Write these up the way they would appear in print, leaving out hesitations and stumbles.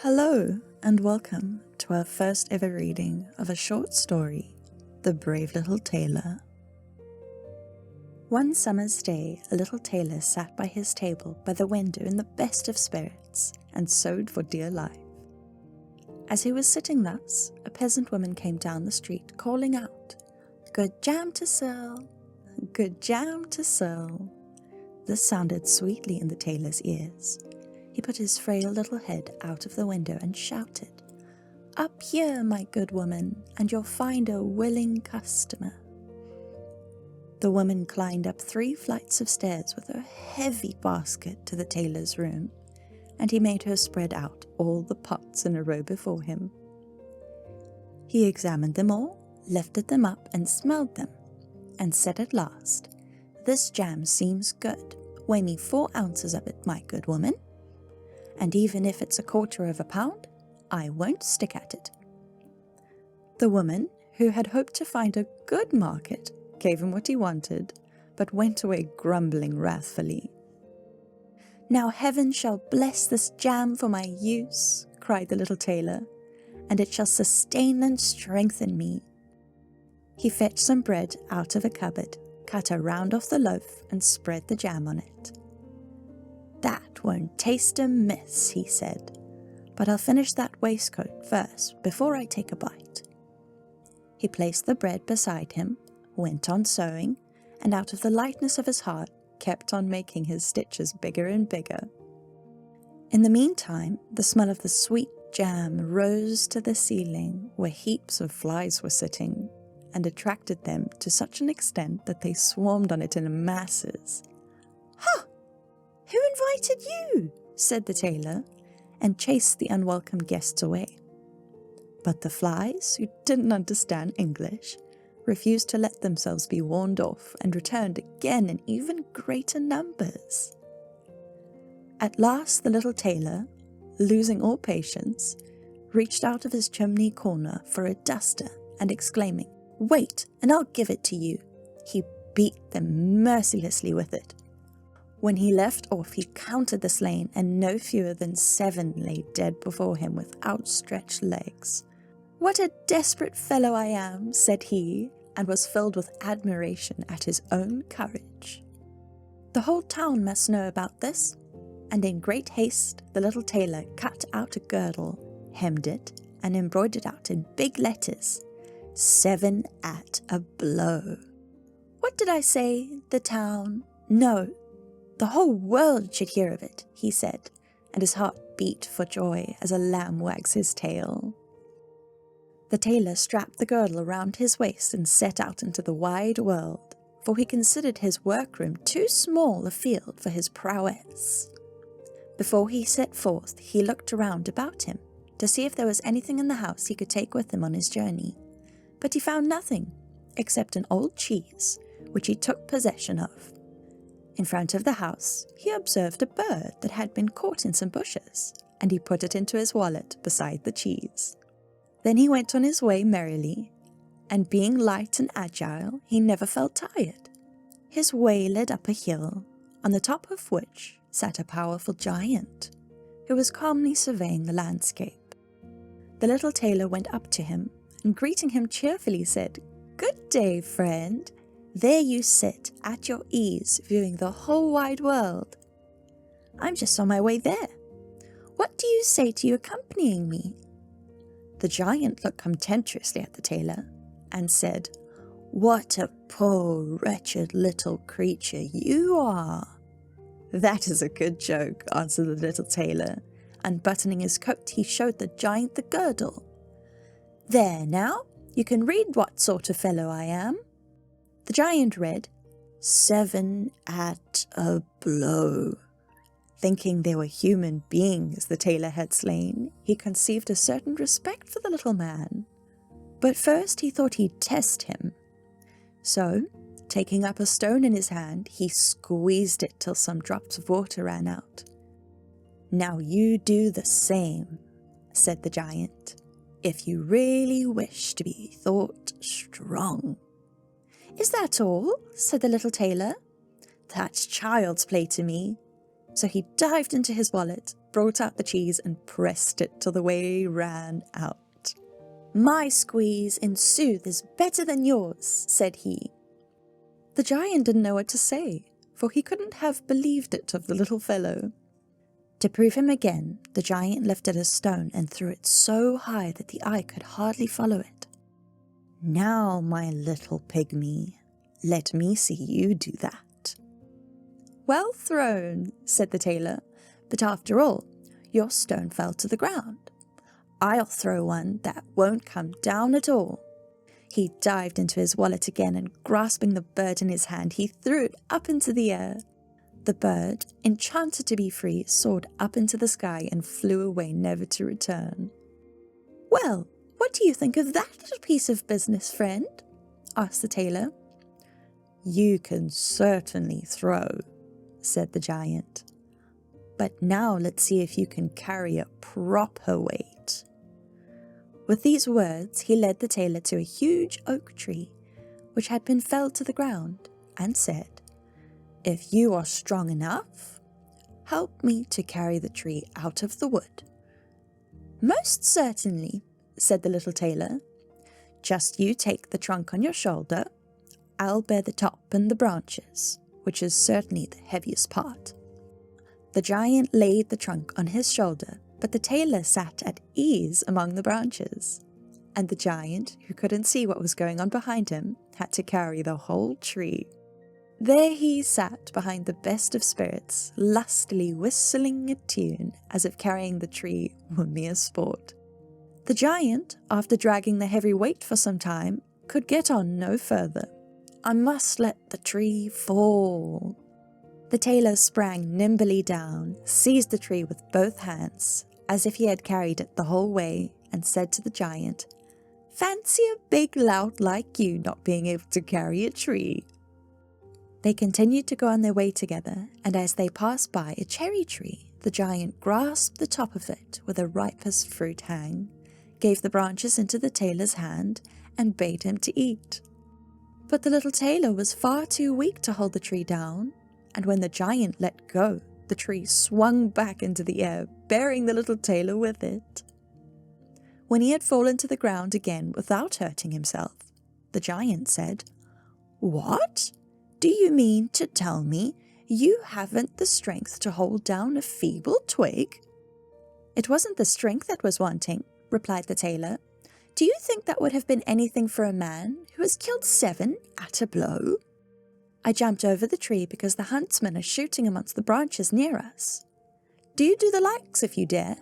Hello and welcome to our first ever reading of a short story, The Brave Little Tailor. One summer's day, a little tailor sat by his table by the window in the best of spirits and sewed for dear life. As he was sitting thus, a peasant woman came down the street calling out, "Good jam to sell! Good jam to sell!" This sounded sweetly in the tailor's ears. He put his frail little head out of the window and shouted, "Up here, my good woman, and you'll find a willing customer." The woman climbed up 3 flights of stairs with a heavy basket to the tailor's room, and he made her spread out all the pots in a row before him. He examined them all, lifted them up and smelled them, and said at last, "This jam seems good. Weigh me 4 ounces of it, my good woman. And even if it's 1/4 of a pound, I won't stick at it." The woman, who had hoped to find a good market, gave him what he wanted, but went away grumbling wrathfully. "Now heaven shall bless this jam for my use," cried the little tailor, "and it shall sustain and strengthen me." He fetched some bread out of a cupboard, cut a round off the loaf, and spread the jam on it. "That won't taste amiss," he said, "but I'll finish that waistcoat first before I take a bite." He placed the bread beside him, went on sewing, and out of the lightness of his heart kept on making his stitches bigger and bigger. In the meantime, the smell of the sweet jam rose to the ceiling where heaps of flies were sitting, and attracted them to such an extent that they swarmed on it in masses. "Ha! Who invited you?" said the tailor, and chased the unwelcome guests away. But the flies, who didn't understand English, refused to let themselves be warned off and returned again in even greater numbers. At last the little tailor, losing all patience, reached out of his chimney corner for a duster and exclaiming, "Wait, and I'll give it to you," he beat them mercilessly with it. When he left off, he counted the slain, and no fewer than 7 lay dead before him with outstretched legs. "What a desperate fellow I am," said he, and was filled with admiration at his own courage. The whole town must know about this, and in great haste the little tailor cut out a girdle, hemmed it, and embroidered out in big letters, "7 at a blow." "What did I say? The town? No, the whole world should hear of it," he said, and his heart beat for joy as a lamb wags his tail. The tailor strapped the girdle around his waist and set out into the wide world, for he considered his workroom too small a field for his prowess. Before he set forth, he looked around about him to see if there was anything in the house he could take with him on his journey, but he found nothing except an old cheese, which he took possession of. In front of the house, he observed a bird that had been caught in some bushes, and he put it into his wallet beside the cheese. Then he went on his way merrily, and being light and agile, he never felt tired. His way led up a hill, on the top of which sat a powerful giant, who was calmly surveying the landscape. The little tailor went up to him, and greeting him cheerfully said, "Good day, friend. There you sit, at your ease, viewing the whole wide world." "I'm just on my way there. What do you say to you accompanying me?" The giant looked contemptuously at the tailor, and said, "What a poor, wretched little creature you are." "That is a good joke," answered the little tailor, and buttoning his coat he showed the giant the girdle. "There now, you can read what sort of fellow I am." The giant read, "7 at a blow." Thinking they were human beings the tailor had slain, he conceived a certain respect for the little man. But first he thought he'd test him. So, taking up a stone in his hand, he squeezed it till some drops of water ran out. "Now you do the same," said the giant, "if you really wish to be thought strong." "Is that all?" said the little tailor. "That's child's play to me." So he dived into his wallet, brought out the cheese and pressed it till the whey ran out. "My squeeze, in sooth, is better than yours," said he. The giant didn't know what to say, for he couldn't have believed it of the little fellow. To prove him again, the giant lifted a stone and threw it so high that the eye could hardly follow it. "Now, my little pygmy, let me see you do that." "Well thrown," said the tailor, "but after all, your stone fell to the ground. I'll throw one that won't come down at all." He dived into his wallet again, and grasping the bird in his hand, he threw it up into the air. The bird, enchanted to be free, soared up into the sky and flew away, never to return. "Well, what do you think of that little piece of business, friend?" asked the tailor. "You can certainly throw," said the giant. "But now let's see if you can carry a proper weight." With these words, he led the tailor to a huge oak tree, which had been felled to the ground, and said, "If you are strong enough, help me to carry the tree out of the wood." "Most certainly," said the little tailor. "Just you take the trunk on your shoulder. I'll bear the top and the branches, which is certainly the heaviest part." The giant laid the trunk on his shoulder, but the tailor sat at ease among the branches, and the giant, who couldn't see what was going on behind him, had to carry the whole tree. There he sat behind the best of spirits, lustily whistling a tune, as if carrying the tree were mere sport. The giant, after dragging the heavy weight for some time, could get on no further. "I must let the tree fall." The tailor sprang nimbly down, seized the tree with both hands, as if he had carried it the whole way, and said to the giant, "Fancy a big lout like you not being able to carry a tree." They continued to go on their way together, and as they passed by a cherry tree, the giant grasped the top of it where the ripest fruit hang, gave the branches into the tailor's hand, and bade him to eat. But the little tailor was far too weak to hold the tree down, and when the giant let go, the tree swung back into the air, bearing the little tailor with it. When he had fallen to the ground again without hurting himself, the giant said, "What? Do you mean to tell me you haven't the strength to hold down a feeble twig?" "It wasn't the strength that was wanting," replied the tailor. "Do you think that would have been anything for a man who has killed 7 at a blow? I jumped over the tree because the huntsmen are shooting amongst the branches near us. Do you do the likes if you dare?"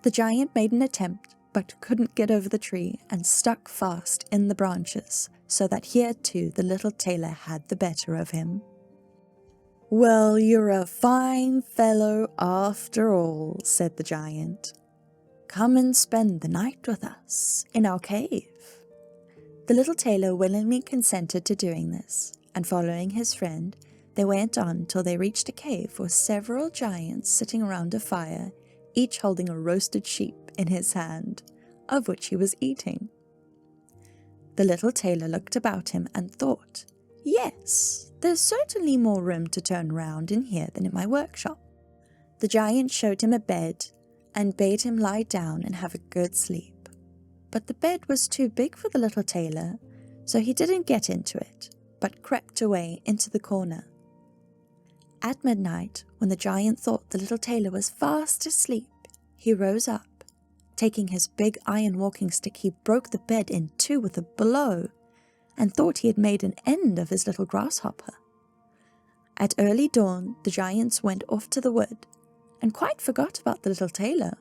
The giant made an attempt, but couldn't get over the tree, and stuck fast in the branches, so that here too the little tailor had the better of him. "Well, you're a fine fellow after all," said the giant. "Come and spend the night with us in our cave." The little tailor willingly consented to doing this, and following his friend, they went on till they reached a cave where several giants sitting around a fire, each holding a roasted sheep in his hand, of which he was eating. The little tailor looked about him and thought, "Yes, there's certainly more room to turn round in here than in my workshop." The giant showed him a bed, and bade him lie down and have a good sleep. But the bed was too big for the little tailor, so he didn't get into it, but crept away into the corner. At midnight, when the giant thought the little tailor was fast asleep, he rose up. Taking his big iron walking stick, he broke the bed in 2 with a blow, and thought he had made an end of his little grasshopper. At early dawn, the giants went off to the wood, and quite forgot about the little tailor,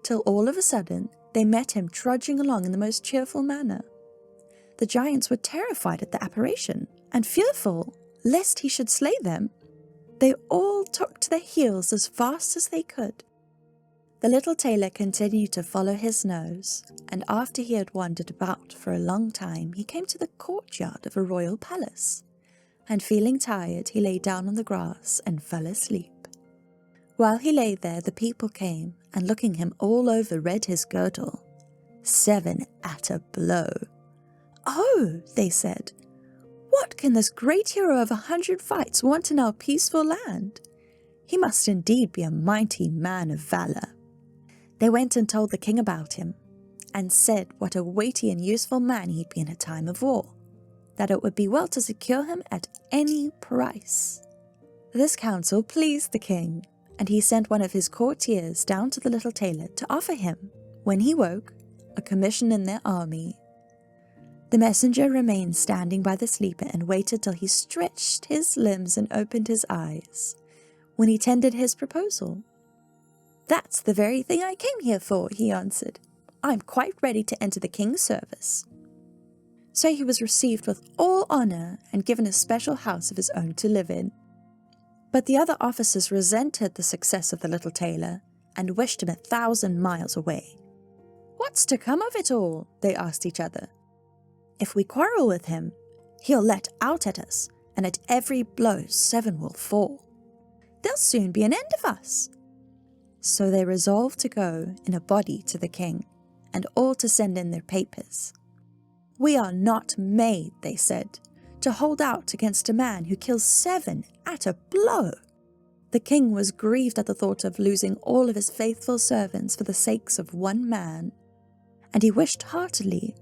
till all of a sudden they met him trudging along in the most cheerful manner. The giants were terrified at the apparition, and fearful lest he should slay them. They all took to their heels as fast as they could. The little tailor continued to follow his nose, and after he had wandered about for a long time, he came to the courtyard of a royal palace, and feeling tired, he lay down on the grass and fell asleep. While he lay there, the people came, and looking him all over, read his girdle, 7 at a blow. "Oh," they said, "what can this great hero of 100 fights want in our peaceful land? He must indeed be a mighty man of valour. They went and told the king about him, and said what a weighty and useful man he'd be in a time of war, that it would be well to secure him at any price. This counsel pleased the king, and he sent one of his courtiers down to the little tailor to offer him, when he woke, a commission in their army. The messenger remained standing by the sleeper and waited till he stretched his limbs and opened his eyes, when he tendered his proposal. "That's the very thing I came here for," he answered. "I'm quite ready to enter the king's service." So he was received with all honour and given a special house of his own to live in. But the other officers resented the success of the little tailor and wished him 1,000 miles away. "What's to come of it all?" they asked each other. "If we quarrel with him, he'll let out at us, and at every blow 7 will fall. There'll soon be an end of us." So they resolved to go in a body to the king, and all to send in their papers. "We are not made," they said, "to hold out against a man who kills 7 at a blow." The king was grieved at the thought of losing all of his faithful servants for the sakes of one man, and he wished heartily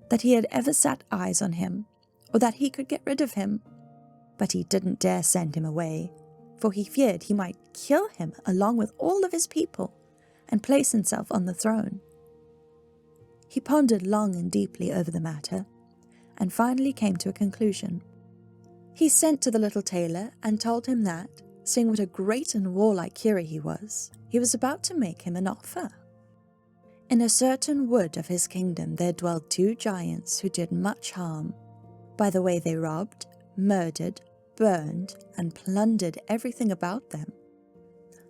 that he had ever set eyes on him, or that he could get rid of him. But he didn't dare send him away, for he feared he might kill him along with all of his people and place himself on the throne. He pondered long and deeply over the matter, and finally came to a conclusion. He sent to the little tailor and told him that, seeing what a great and warlike hero he was about to make him an offer. In a certain wood of his kingdom there dwelled 2 giants who did much harm, by the way they robbed, murdered, burned, and plundered everything about them.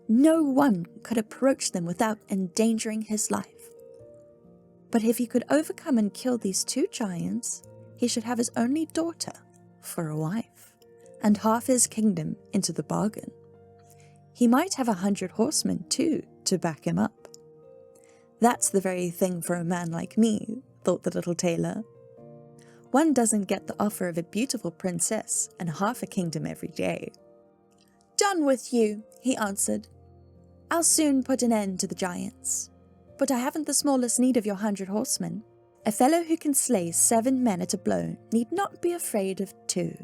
No one could approach them without endangering his life. But if he could overcome and kill these 2 giants, he should have his only daughter for a wife, and half his kingdom into the bargain. He might have 100 horsemen, too, to back him up. "That's the very thing for a man like me," thought the little tailor. "One doesn't get the offer of a beautiful princess and half a kingdom every day." "Done with you," he answered. "I'll soon put an end to the giants. But I haven't the smallest need of your 100 horsemen. A fellow who can slay 7 men at a blow need not be afraid of 2.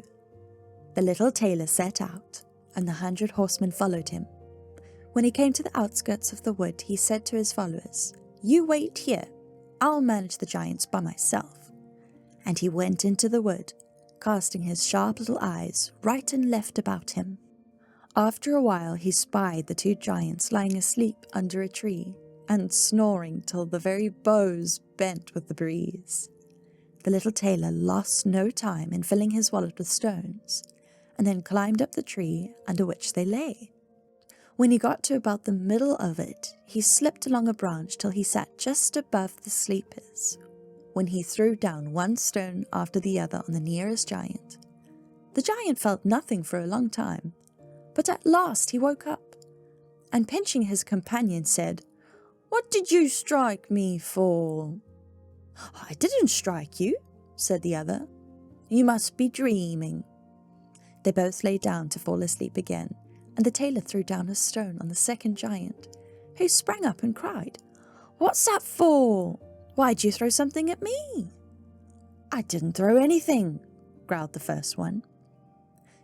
The little tailor set out, and the 100 horsemen followed him. When he came to the outskirts of the wood, he said to his followers, "You wait here. I'll manage the giants by myself." And he went into the wood, casting his sharp little eyes right and left about him. After a while he spied the 2 giants lying asleep under a tree, and snoring till the very boughs bent with the breeze. The little tailor lost no time in filling his wallet with stones, and then climbed up the tree under which they lay. When he got to about the middle of it, he slipped along a branch till he sat just above the sleepers, when he threw down 1 stone after the other on the nearest giant. The giant felt nothing for a long time, but at last he woke up, and pinching his companion said, "What did you strike me for?" "I didn't strike you," said the other. "You must be dreaming." They both lay down to fall asleep again, and the tailor threw down a stone on the second giant, who sprang up and cried, "What's that for? Why'd you throw something at me?" "I didn't throw anything," growled the first one.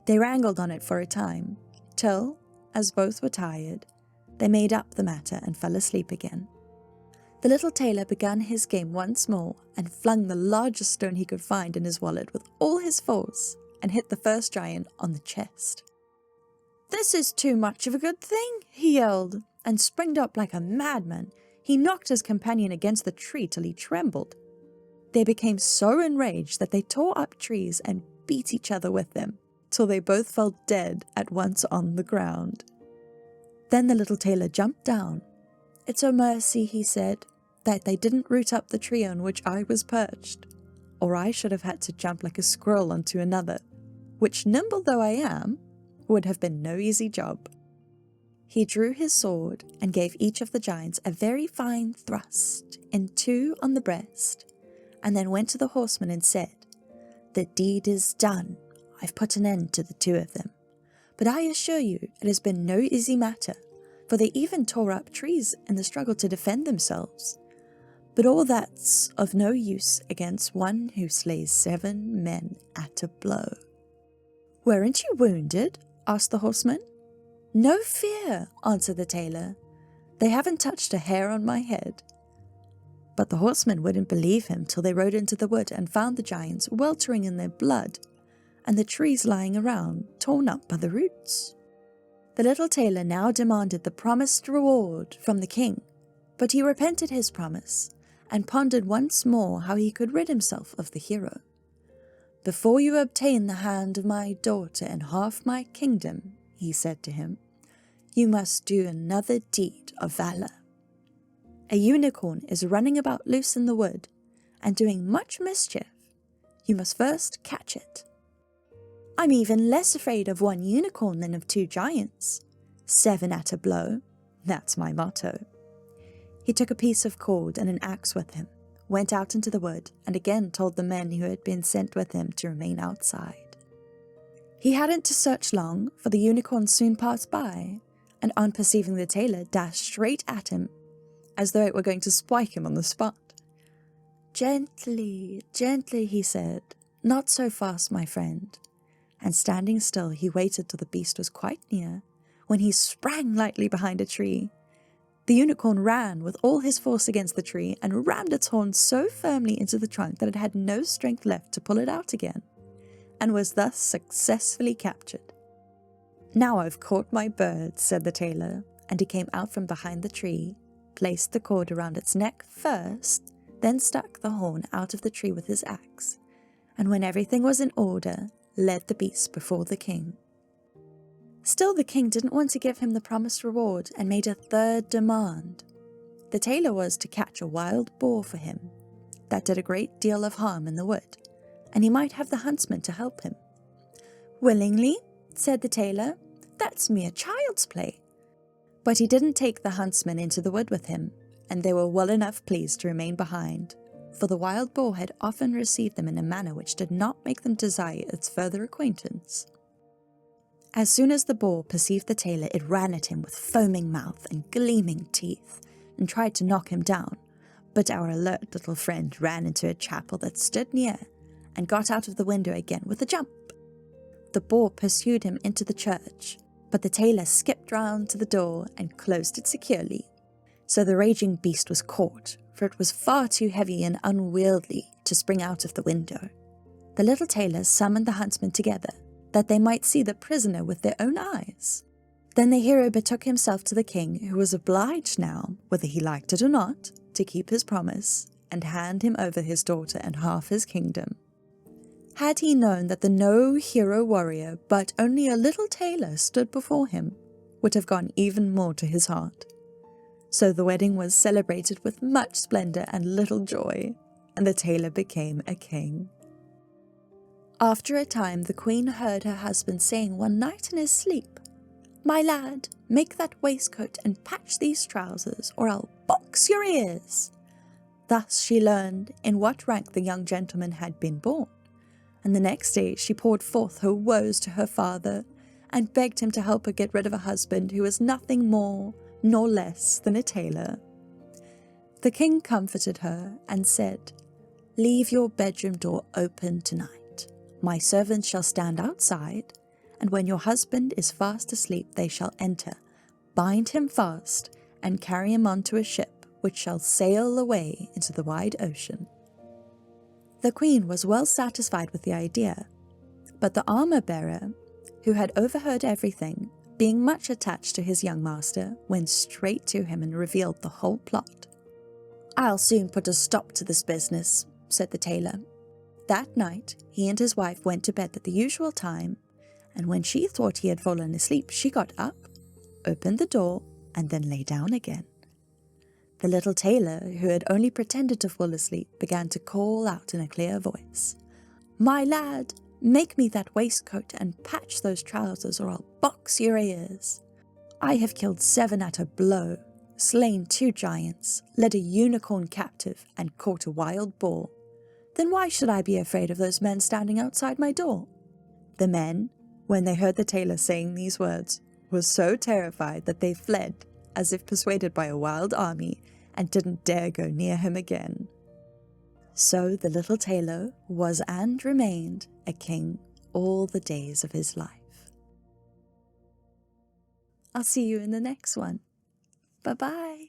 They wrangled on it for a time, till, as both were tired, they made up the matter and fell asleep again. The little tailor began his game once more and flung the largest stone he could find in his wallet with all his force and hit the first giant on the chest. "This is too much of a good thing," he yelled, and springed up like a madman. He knocked his companion against the tree till he trembled. They became so enraged that they tore up trees and beat each other with them, till they both fell dead at once on the ground. Then the little tailor jumped down. "It's a mercy," he said, "that they didn't root up the tree on which I was perched, or I should have had to jump like a squirrel onto another, which, nimble though I am, would have been no easy job." He drew his sword and gave each of the giants a very fine thrust, in 2 on the breast, and then went to the horsemen and said, "The deed is done. I've put an end to the 2 of them. but I assure you it has been no easy matter, for they even tore up trees in the struggle to defend themselves. But all that's of no use against one who slays 7 men at a blow." "Weren't you wounded?" asked the horseman. "No fear," answered the tailor. "They haven't touched a hair on my head." But the horsemen wouldn't believe him till they rode into the wood and found the giants weltering in their blood, and the trees lying around, torn up by the roots. The little tailor now demanded the promised reward from the king, but he repented his promise and pondered once more how he could rid himself of the hero. "Before you obtain the hand of my daughter and half my kingdom," he said to him, "you must do another deed of valor. A unicorn is running about loose in the wood and doing much mischief. You must first catch it." "I'm even less afraid of one unicorn than of 2 giants. 7 at a blow, that's my motto." He took a piece of cord and an axe with him, went out into the wood, and again told the men who had been sent with him to remain outside. He hadn't to search long, for the unicorn soon passed by, and on perceiving the tailor, dashed straight at him, as though it were going to spike him on the spot. "Gently, gently," he said, "not so fast, my friend." And standing still, he waited till the beast was quite near, when he sprang lightly behind a tree. The unicorn ran with all his force against the tree and rammed its horn so firmly into the trunk that it had no strength left to pull it out again, and was thus successfully captured. "Now I've caught my bird," said the tailor, and he came out from behind the tree, placed the cord around its neck first, then stuck the horn out of the tree with his axe, and when everything was in order, led the beast before the king. Still the king didn't want to give him the promised reward and made a 3rd demand. The tailor was to catch a wild boar for him. That did a great deal of harm in the wood, and he might have the huntsman to help him. "Willingly," said the tailor, "that's mere child's play." But he didn't take the huntsman into the wood with him, and they were well enough pleased to remain behind, for the wild boar had often received them in a manner which did not make them desire its further acquaintance. As soon as the boar perceived the tailor, it ran at him with foaming mouth and gleaming teeth, and tried to knock him down, but our alert little friend ran into a chapel that stood near, and got out of the window again with a jump. The boar pursued him into the church, but the tailor skipped round to the door and closed it securely. So the raging beast was caught, for it was far too heavy and unwieldy to spring out of the window. The little tailor summoned the huntsmen together, that they might see the prisoner with their own eyes. Then the hero betook himself to the king, who was obliged now, whether he liked it or not, to keep his promise, and hand him over his daughter and half his kingdom. Had he known that the no hero warrior, but only a little tailor stood before him, would have gone even more to his heart. So the wedding was celebrated with much splendor and little joy, and the tailor became a king. After a time, the queen heard her husband saying one night in his sleep, "My lad, make that waistcoat and patch these trousers, or I'll box your ears." Thus she learned in what rank the young gentleman had been born, and the next day she poured forth her woes to her father, and begged him to help her get rid of a husband who was nothing more nor less than a tailor. The king comforted her and said, "Leave your bedroom door open tonight. My servants shall stand outside, and when your husband is fast asleep they shall enter, bind him fast, and carry him onto a ship which shall sail away into the wide ocean." The queen was well satisfied with the idea, but the armor-bearer, who had overheard everything, being much attached to his young master, went straight to him and revealed the whole plot. "I'll soon put a stop to this business," said the tailor. That night he and his wife went to bed at the usual time, and when she thought he had fallen asleep, she got up, opened the door, and then lay down again. The little tailor, who had only pretended to fall asleep, began to call out in a clear voice, "My lad, make me that waistcoat and patch those trousers, or I'll box your ears. I have killed 7 at a blow, slain 2 giants, led a unicorn captive, and caught a wild boar. Then why should I be afraid of those men standing outside my door?" The men, when they heard the tailor saying these words, were so terrified that they fled, as if persuaded by a wild army, and didn't dare go near him again. So the little tailor was and remained a king all the days of his life. I'll see you in the next one. Bye-bye.